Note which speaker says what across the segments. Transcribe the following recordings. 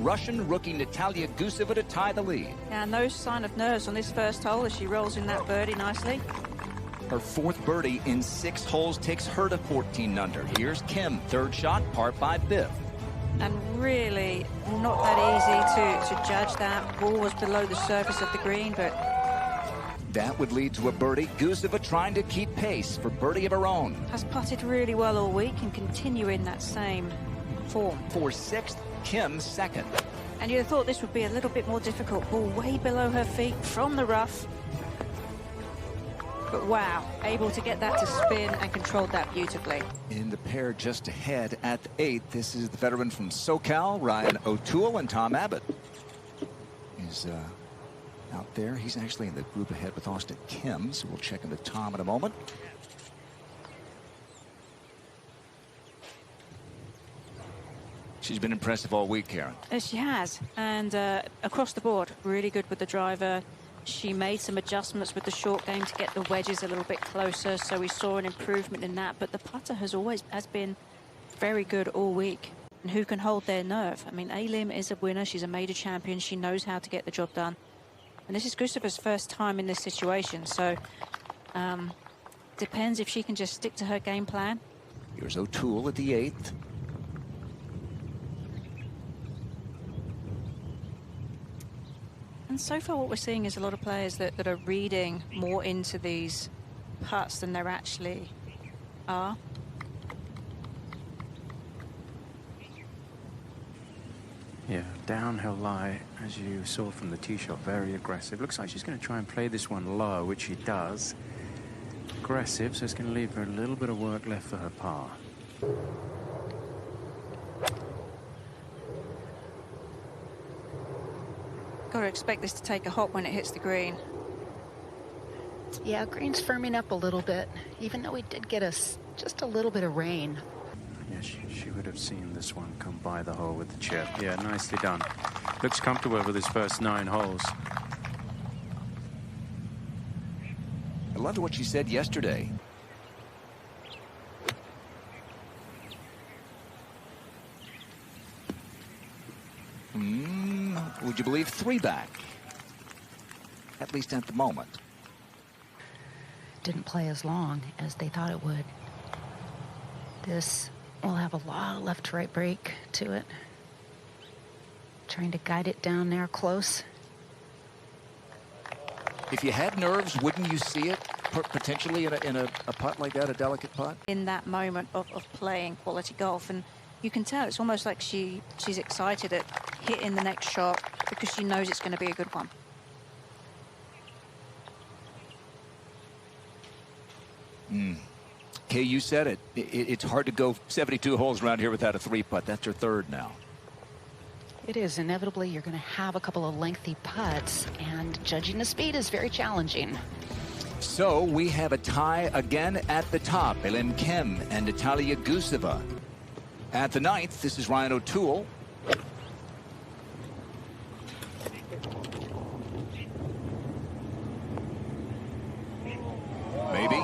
Speaker 1: Russian rookie Natalia Guseva to tie the lead.
Speaker 2: Yeah, no sign of nerves on this first hole as she rolls in that birdie nicely.
Speaker 1: Her fourth birdie in 6 holes takes her to 14 under. Here's Kim, third shot, par 5 fifth.
Speaker 2: And really not that easy to judge that. Ball was below the surface of the green, but
Speaker 1: that would lead to a birdie. Guseva trying to keep pace for birdie of her own.
Speaker 2: Has putted really well all week and continuing that same form.
Speaker 1: For 6th, Kim second.
Speaker 2: And you'd have thought this would be a little bit more difficult. Ball way below her feet from the rough. But wow, able to get that to spin and controlled that beautifully.
Speaker 1: In the pair just ahead at 8th, this is the veteran from SoCal, Ryan O'Toole, and Tom Abbott is out there. He's actually in the group ahead with Austin Kim, so we'll check in with Tom in a moment. She's been impressive all week, Karen.
Speaker 2: Yes, she has. And across the board, really good with the driver. She made some adjustments with the short game to get the wedges a little bit closer, so we saw an improvement in that. But the putter has been very good all week. And who can hold their nerve? I mean, A-Lim is a winner. She's a major champion. She knows how to get the job done. And this is Guseva's first time in this situation, so depends if she can just stick to her game plan.
Speaker 1: Here's O'Toole at the 8th.
Speaker 2: And so far what we're seeing is a lot of players that are reading more into these putts than there actually are.
Speaker 3: Yeah, downhill lie, as you saw from the tee shot, very aggressive. Looks like she's going to try and play this one low, which she does. Aggressive, so it's going to leave her a little bit of work left for her par.
Speaker 2: Got to expect this to take a hop when it hits the green.
Speaker 4: Yeah, green's firming up a little bit, even though we did get just a little bit of rain.
Speaker 3: Yeah, she would have seen this one come by the hole with the chip. Yeah, nicely done. Looks comfortable over this first 9 holes.
Speaker 1: I loved what she said yesterday. Would you believe 3 back? At least at the moment.
Speaker 4: Didn't play as long as they thought it would. This will have a lot of left to right break to it. Trying to guide it down there close.
Speaker 1: If you had nerves, wouldn't you see it potentially in a putt like that, a delicate putt?
Speaker 2: In that moment of playing quality golf, and you can tell it's almost like she's excited at hitting the next shot because she knows it's going to be a good one.
Speaker 1: Kay, you said it. It's hard to go 72 holes around here without a 3-putt. That's her 3rd now.
Speaker 4: It is. Inevitably, you're going to have a couple of lengthy putts, and judging the speed is very challenging.
Speaker 1: So we have a tie again at the top. El-Lim Kim and Natalia Guseva. At the 9th, this is Ryan O'Toole. Maybe.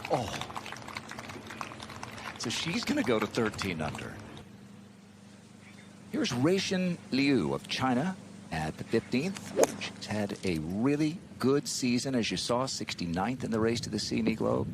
Speaker 1: Oh. So she's going to go to 13 under. Here's Ruixin Liu of China at the 15th. She's had a really good season, as you saw, 69th in the race to the CME Globe.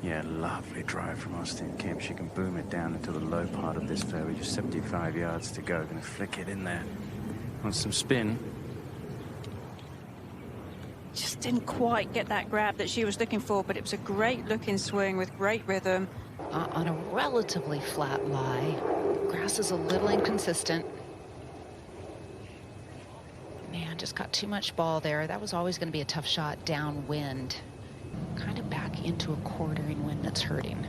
Speaker 3: Yeah, lovely drive from Austin Kim. She can boom it down into the low part of this fairway. Just 75 yards to go. Going to flick it in there on some spin.
Speaker 2: Just didn't quite get that grab that she was looking for, but it was a great looking swing with great rhythm.
Speaker 4: On a relatively flat lie. Grass is a little inconsistent. Man, just got too much ball there. That was always going to be a tough shot downwind. Kind of back into a quartering wind that's hurting.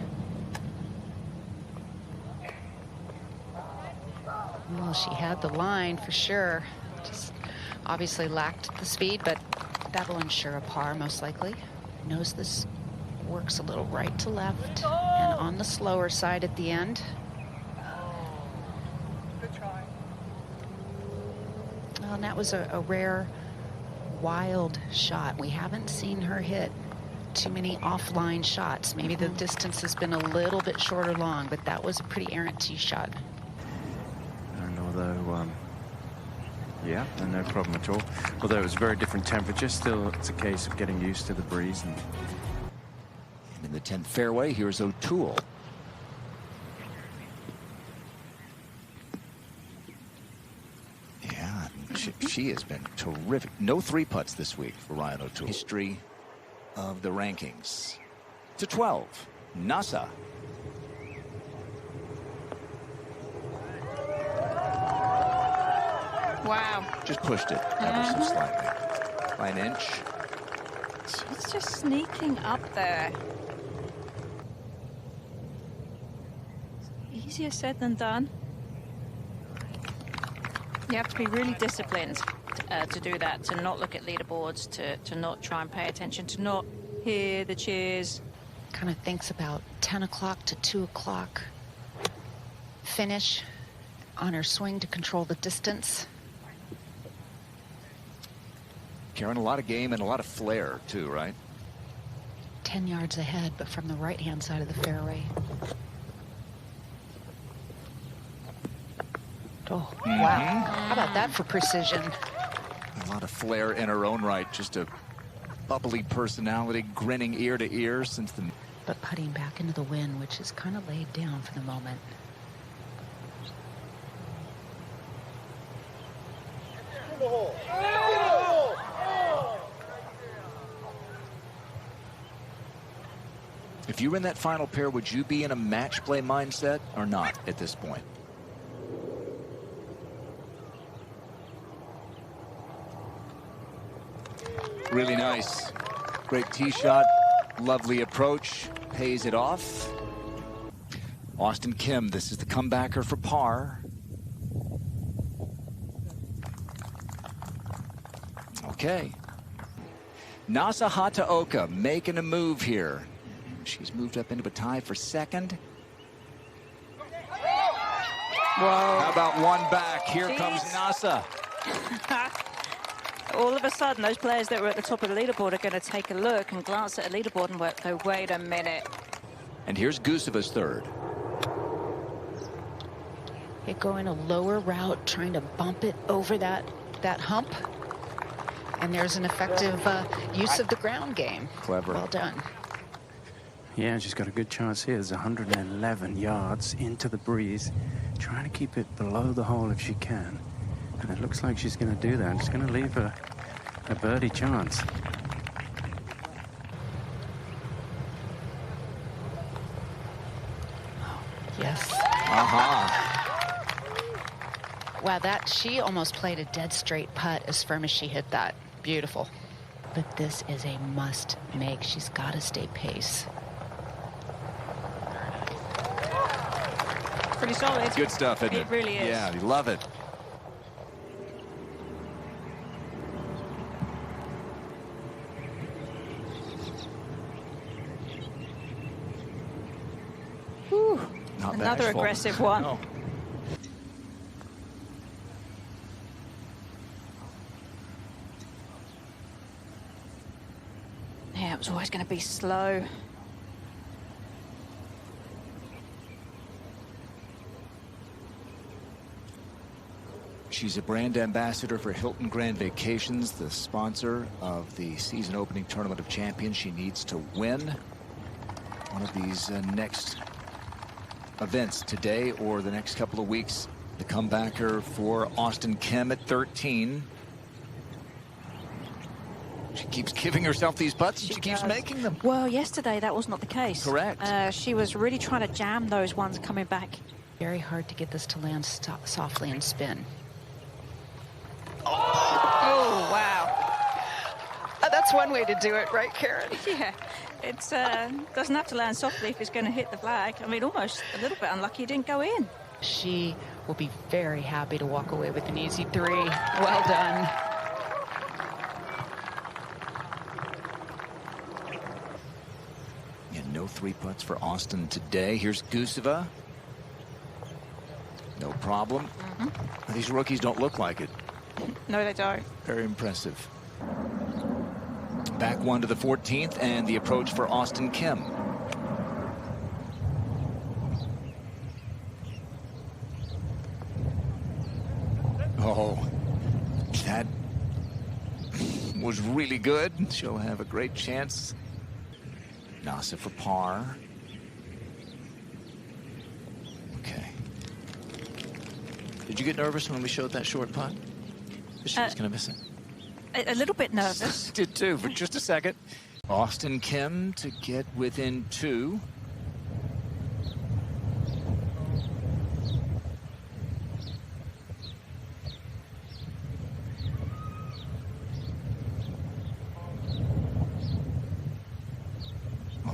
Speaker 4: Well, she had the line for sure. Just obviously lacked the speed, but that will ensure a par most likely. Knows this works a little right to left and on the slower side at the end.
Speaker 2: Good try.
Speaker 4: Well, and that was a rare, wild shot. We haven't seen her hit too many offline shots. Maybe the distance has been a little bit short or long, but that was a pretty errant tee shot.
Speaker 3: And although, yeah, no problem at all. Although it was very different temperature, still it's a case of getting used to the breeze. And
Speaker 1: in the 10th fairway, here's O'Toole. Yeah, she has been terrific. No 3 putts this week for Ryan O'Toole. History of the rankings. To 12, Nasa.
Speaker 2: Wow.
Speaker 1: Just pushed it ever so slightly. By an inch.
Speaker 2: She's just sneaking up there. Easier said than done. You have to be really disciplined to do that, to not look at leaderboards, to not try and pay attention, to not hear the cheers.
Speaker 4: Kind of thinks about 10 o'clock to 2 o'clock. Finish on her swing to control the distance.
Speaker 1: Karen, a lot of game and a lot of flair, too, right?
Speaker 4: 10 yards ahead, but from the right-hand side of the fairway. Oh, wow. How about that for precision?
Speaker 1: A lot of flair in her own right. Just a bubbly personality, grinning ear to ear since the...
Speaker 4: But putting back into the wind, which is kind of laid down for the moment.
Speaker 1: If you were in that final pair, would you be in a match play mindset or not at this point? Really nice. Great tee shot. Lovely approach. Pays it off. Austin Kim, this is the comebacker for par. Okay. Nasa Hataoka making a move here. She's moved up into a tie for second.
Speaker 2: Whoa.
Speaker 1: How about one back? Here comes Nasa.
Speaker 2: All of a sudden, those players that were at the top of the leaderboard are going to take a look and glance at a leaderboard and go, wait a minute.
Speaker 1: And here's Guseva's third.
Speaker 4: You're going a lower route, trying to bump it over that hump. And there's an effective use of the ground game.
Speaker 1: Clever.
Speaker 4: Well done.
Speaker 3: yeah, she's got a good chance here. There's 111 yards into the breeze. Trying to keep it below the hole if she can. And it looks like she's going to do that. It's going to leave her a birdie chance.
Speaker 4: Yes. Wow, she almost played a dead straight putt as firm as she hit that. Beautiful. But this is a must make. She's got to stay pace.
Speaker 2: Pretty solid.
Speaker 1: Good stuff, isn't it?
Speaker 2: It really is.
Speaker 1: Yeah, you love it.
Speaker 2: Whew.
Speaker 1: Not
Speaker 2: Another
Speaker 1: bashful.
Speaker 2: aggressive one.
Speaker 1: No.
Speaker 2: Yeah, it was always going to be slow.
Speaker 1: She's a brand ambassador for Hilton Grand Vacations, the sponsor of the season opening tournament of champions. She needs to win one of these next events today or the next couple of weeks. The comebacker for Austin Kim at 13. She keeps giving herself these putts and she keeps making them.
Speaker 2: Well, yesterday that was not the case.
Speaker 1: Correct.
Speaker 2: She was really trying to jam those ones coming back.
Speaker 4: Very hard to get this to land softly and spin.
Speaker 2: Oh, wow.
Speaker 4: That's one way to do it, right, Karen?
Speaker 2: Yeah, it doesn't have to land softly if it's going to hit the flag. I mean, almost a little bit unlucky it didn't go in.
Speaker 4: She will be very happy to walk away with an easy 3. Well done.
Speaker 1: And no 3 putts for Austin today. Here's Guseva. No problem. These rookies don't look like it.
Speaker 2: No, they don't.
Speaker 1: Very impressive. Back one to the 14th, and the approach for Austin Kim. Oh, that was really good. She'll have a great chance. Nasa for par. Okay. Did you get nervous when we showed that short putt? She was going to miss it.
Speaker 2: A little bit nervous.
Speaker 1: Did too, for just a second. Austin Kim to get within 2.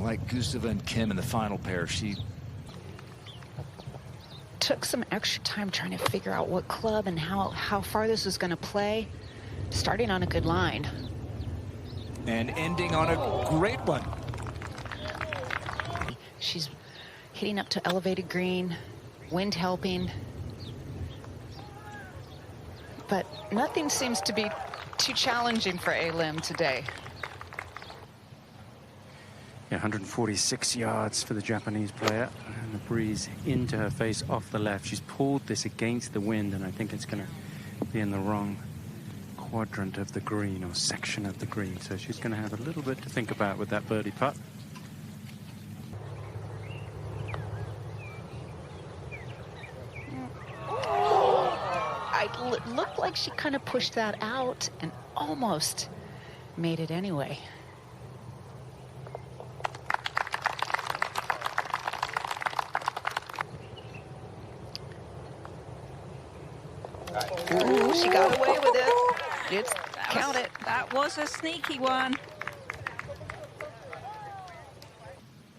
Speaker 1: Like Guseva and Kim in the final pair, she
Speaker 4: took some extra time trying to figure out what club and how far this was going to play, starting on a good line.
Speaker 1: And ending on a great one.
Speaker 4: She's hitting up to elevated green, wind helping. But nothing seems to be too challenging for A-Lim today.
Speaker 3: Yeah, 146 yards for the Japanese player, and the breeze into her face off the left. She's pulled this against the wind, and I think it's going to be in the wrong quadrant of the green, or section of the green. So she's going to have a little bit to think about with that birdie putt.
Speaker 4: It looked like she kind of pushed that out and almost made it anyway. Ooh, she got away with it. It's count it.
Speaker 2: That was a sneaky one.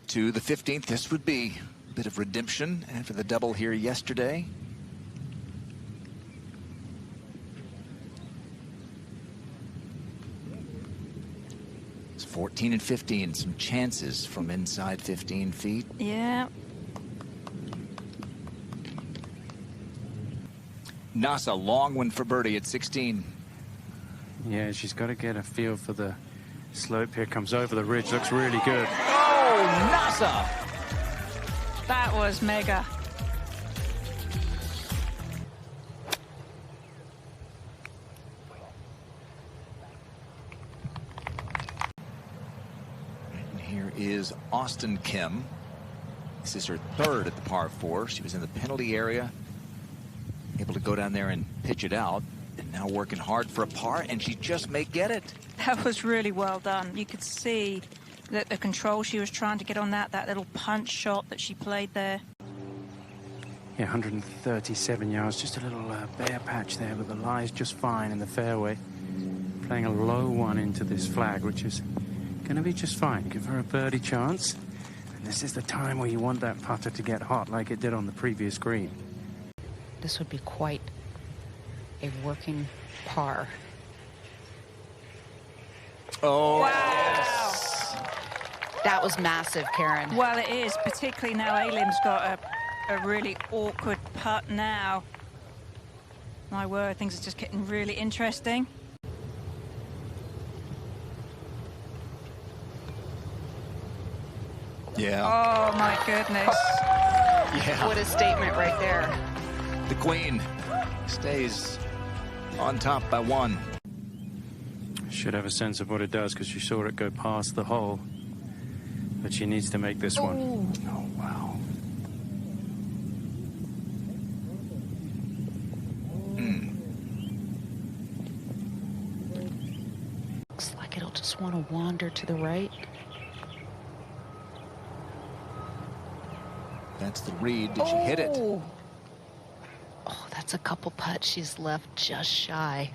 Speaker 1: To the 15th, this would be a bit of redemption after the double here yesterday. It's 14 and 15, some chances from inside 15 feet.
Speaker 2: Yeah.
Speaker 1: Nasa, long one for birdie at 16.
Speaker 3: Yeah, she's got to get a feel for the slope. Here comes over the ridge. Looks really good.
Speaker 1: Oh, Nasa!
Speaker 2: That was mega.
Speaker 1: And here is Austin Kim. This is her third at the par 4. She was in the penalty area, able to go down there and pitch it out, and now working hard for a par, and she just may get it.
Speaker 2: That was really well done. You could see that the control she was trying to get on that little punch shot that she played there.
Speaker 3: Yeah, 137 yards, just a little bare patch there, but the lie's just fine in the fairway. Playing a low one into this flag, which is going to be just fine. Give her a birdie chance. And this is the time where you want that putter to get hot like it did on the previous green.
Speaker 4: This would be quite a working par.
Speaker 1: Oh,
Speaker 2: Wow.
Speaker 4: That was massive, Karen.
Speaker 2: Well, it is, particularly now A-Lim's got a really awkward putt now. My word, things are just getting really interesting.
Speaker 1: yeah.
Speaker 2: Oh, my goodness.
Speaker 1: Yeah.
Speaker 4: What a statement right there.
Speaker 1: The Queen stays on top by 1.
Speaker 3: Should have a sense of what it does because she saw it go past the hole. But she needs to make this one.
Speaker 1: Oh, wow.
Speaker 4: Looks like it'll just want to wander to the right.
Speaker 1: That's the read. Did she hit it?
Speaker 4: Oh, that's a couple putts she's left just shy.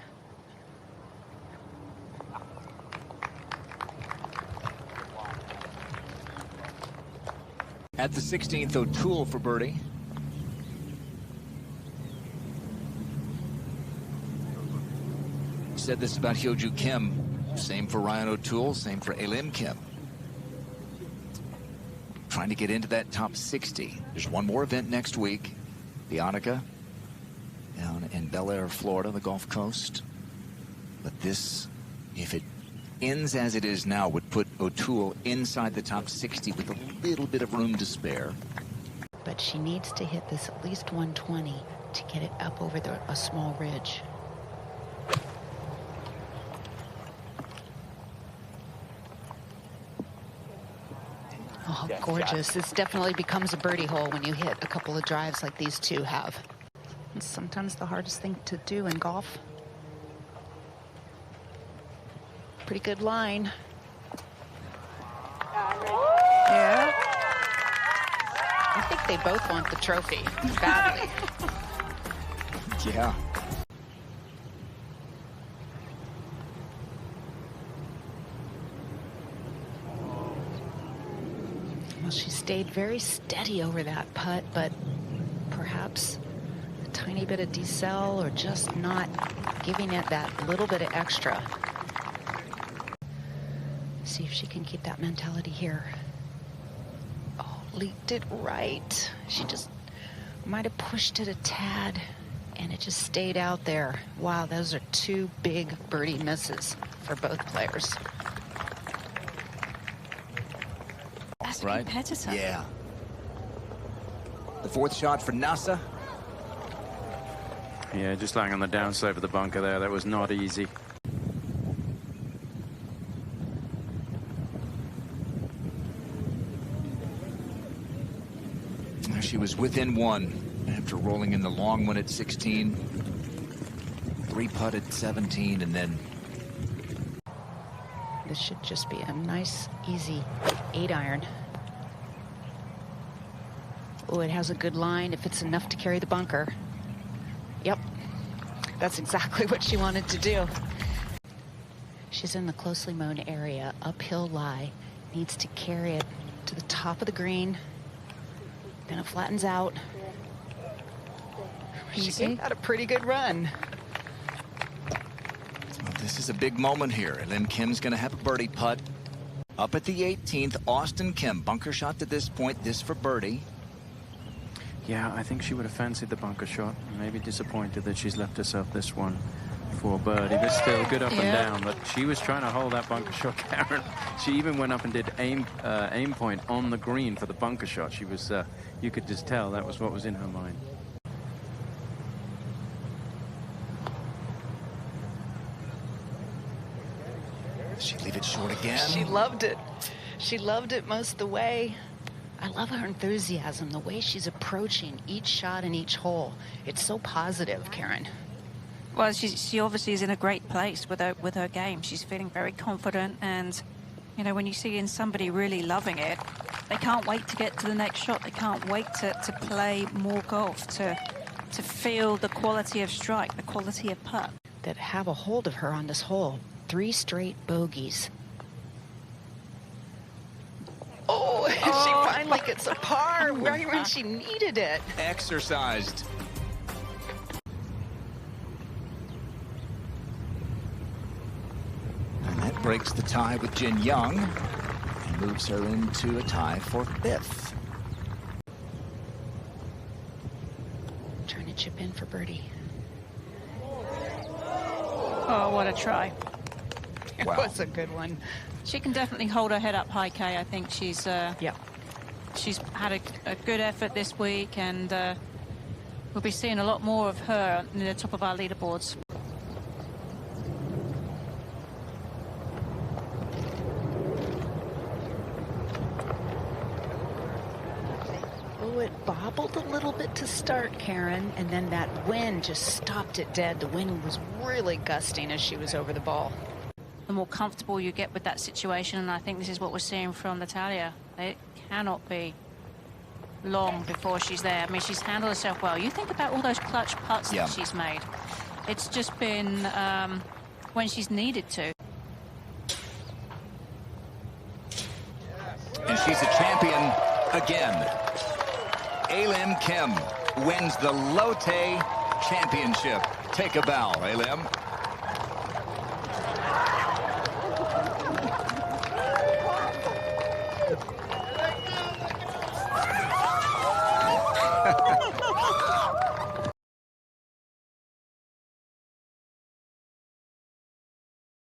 Speaker 1: At the 16th, O'Toole for birdie. Said this about Hyoju Kim. Same for Ryan O'Toole, same for A-Lim Kim. Trying to get into that top 60. There's one more event next week. The Annika down in Bel Air, Florida, the Gulf Coast. But this, if it ends as it is now would put O'Toole inside the top 60 with a little bit of room to spare.
Speaker 4: But she needs to hit this at least 120 to get it up over a small ridge. Oh, gorgeous. This definitely becomes a birdie hole when you hit a couple of drives like these two have. It's sometimes the hardest thing to do in golf. Pretty good line. Yeah. I think they both want the trophy badly.
Speaker 1: Yeah.
Speaker 4: Well, she stayed very steady over that putt, but perhaps a tiny bit of decel or just not giving it that little bit of extra. See if she can keep that mentality here. Oh, leaked it right. She just might have pushed it a tad, and it just stayed out there. Wow, those are two big birdie misses for both players.
Speaker 2: That's a
Speaker 1: Right?
Speaker 2: competitor.
Speaker 1: Yeah. The fourth shot for Nasa.
Speaker 3: Yeah, just lying on the downslope of the bunker there. That was not easy.
Speaker 1: She was within one after rolling in the long one at 16. 3-putt at 17, and then...
Speaker 4: This should just be a nice, easy 8-iron. Oh, it has a good line if it's enough to carry the bunker. Yep, that's exactly what she wanted to do. She's in the closely mown area, uphill lie. Needs to carry it to the top of the green. Then it flattens out. She had a pretty good run.
Speaker 1: Well, this is a big moment here. And then Kim's going to have a birdie putt. Up at the 18th, Austin Kim. Bunker shot to this point. This for birdie.
Speaker 3: Yeah, I think she would have fancied the bunker shot. Maybe disappointed that she's left herself this one for birdie. But still good up and down. But she was trying to hold that bunker shot, Karen. She even went up and did aim point on the green for the bunker shot. She was, you could just tell that was what was in her mind.
Speaker 1: She leave it short again.
Speaker 4: She loved it. She loved it most of the way. I love her enthusiasm, the way she's approaching each shot in each hole. It's so positive, Karen.
Speaker 2: Well, she obviously is in a great place with her game. She's feeling very confident, and you know, when you see in somebody really loving it, they can't wait to get to the next shot. They can't wait to play more golf, to feel the quality of strike, the quality of putt.
Speaker 4: That have a hold of her on this hole. 3 straight bogeys. Oh, she finally gets a par right when she needed it.
Speaker 1: Exercised. And that breaks the tie with Jin Young and moves her into a tie for 5th.
Speaker 4: Trying to chip in for birdie.
Speaker 2: Oh, what a try.
Speaker 1: Wow.
Speaker 4: It was a good one.
Speaker 2: She can definitely hold her head up high, Kay. I think she's she's had a good effort this week, and we'll be seeing a lot more of her near the top of our leaderboards.
Speaker 4: Oh, it bobbled a little bit to start, Karen, and then that wind just stopped it dead. The wind was really gusting as she was over the ball.
Speaker 2: The more comfortable you get with that situation, and I think this is what we're seeing from Natalia. It cannot be long before she's there. I mean, she's handled herself well. You think about all those clutch putts that she's made. It's just been when she's needed to.
Speaker 1: And she's a champion again. Alim Kim wins the Lotte Championship. Take a bow, Alim.